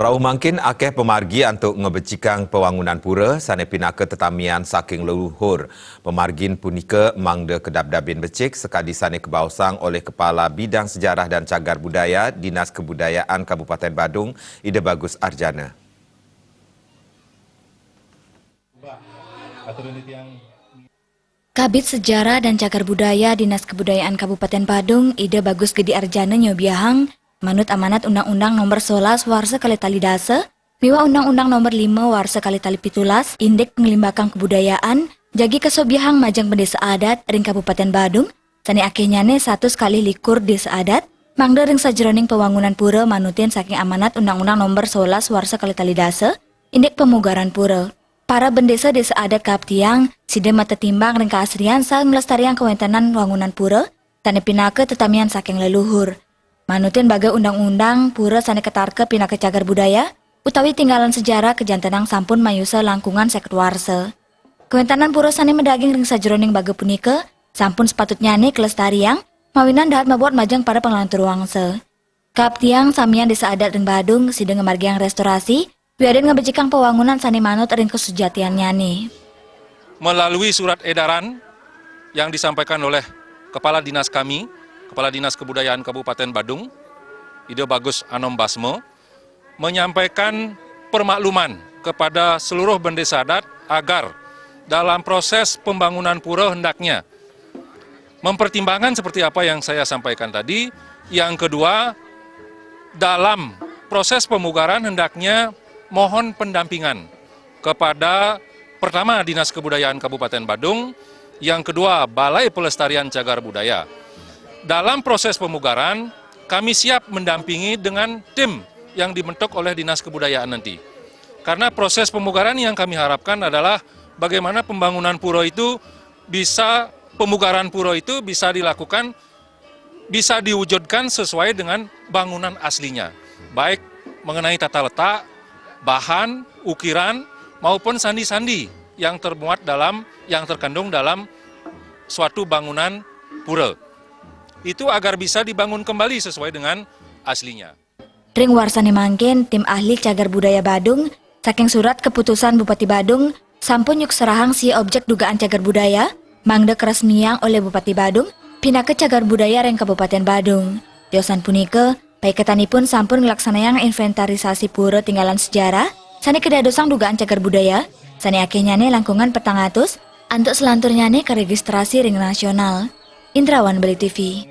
Rauh mangkin akeh pemargi untuk ngebecikang pewangunan pura sane pinaka tetamian saking leluhur. Pemargin punika mangda kedap-dabin becik sekadi sane kebausang oleh Kepala Bidang Sejarah dan Cagar Budaya Dinas Kebudayaan Kabupaten Badung, Ida Bagus Arjana. Kabid Sejarah dan Cagar Budaya Dinas Kebudayaan Kabupaten Badung, Ida Bagus Gedi Arjana nyobiahang manut amanat Undang-Undang Nomor 11 Warsa Kali Tali Dasa, miwa Undang-Undang Nomor 5 Warsa Kali Tali Pitulas, Indek Penglimbakang Kebudayaan, jagi kesobiahang majang pendesa adat ring Kabupaten Badung, sani akhirnyane 1 kali likur desa adat, mangda ring sajeroning pewangunan pura manutin saking amanat Undang-Undang Nomor 11 Warsa Kali Tali Dasa, Indek Pemugaran Pura. Para bendesa desa adat Kaptiang, sida mata timbang ring keasrian sang melestarian kewentanan wangunan pura, sani pinaka tetamian saking leluhur. Manutin baga undang-undang pura sane ketarke pinaka cagar budaya, utawi tinggalan sejarah kejantanang sampun mayusa langkungan seket warsa. Kewentanan pura sane medaging ring sajeroning baga punika, sampun sepatutnya nih kelestarian, mawinan dahat mabuat majang para pengelantur wangsa. Kaptiang samian desa adat ring Badung, sida ngemargiang restorasi, biaden ngebecikang pewangunan sane manut ring kesujatiannya nih. Melalui surat edaran yang disampaikan oleh Kepala Dinas kami, Kepala Dinas Kebudayaan Kabupaten Badung, Ida Bagus Anom Basmo, menyampaikan permakluman kepada seluruh bendesa adat agar dalam proses pembangunan pura hendaknya mempertimbangkan seperti apa yang saya sampaikan tadi. Yang kedua, dalam proses pemugaran hendaknya mohon pendampingan kepada pertama Dinas Kebudayaan Kabupaten Badung, yang kedua Balai Pelestarian Cagar Budaya. Dalam proses pemugaran, kami siap mendampingi dengan tim yang dibentuk oleh Dinas Kebudayaan nanti. Karena proses pemugaran yang kami harapkan adalah bagaimana pembangunan pura itu pemugaran pura itu bisa dilakukan, bisa diwujudkan sesuai dengan bangunan aslinya. Baik mengenai tata letak, bahan, ukiran, maupun sandi-sandi yang terkandung dalam suatu bangunan pura. Itu agar bisa dibangun kembali sesuai dengan aslinya. Ring warsane mangkin, tim ahli cagar budaya Badung, saking surat keputusan Bupati Badung, sampun yuk serahang si objek dugaan cagar budaya, mangda keresmian oleh Bupati Badung, pinaka cagar budaya ring Kabupaten Badung. Diosan punika, paiketanipun sampun ngelaksanayang inventarisasi pura tinggalan sejarah, sani kedadosang dugaan cagar budaya, sani akhirnyane langkungan petangatus, antuk selanturnyane ke registrasi ring nasional. Indrawan Bali TV.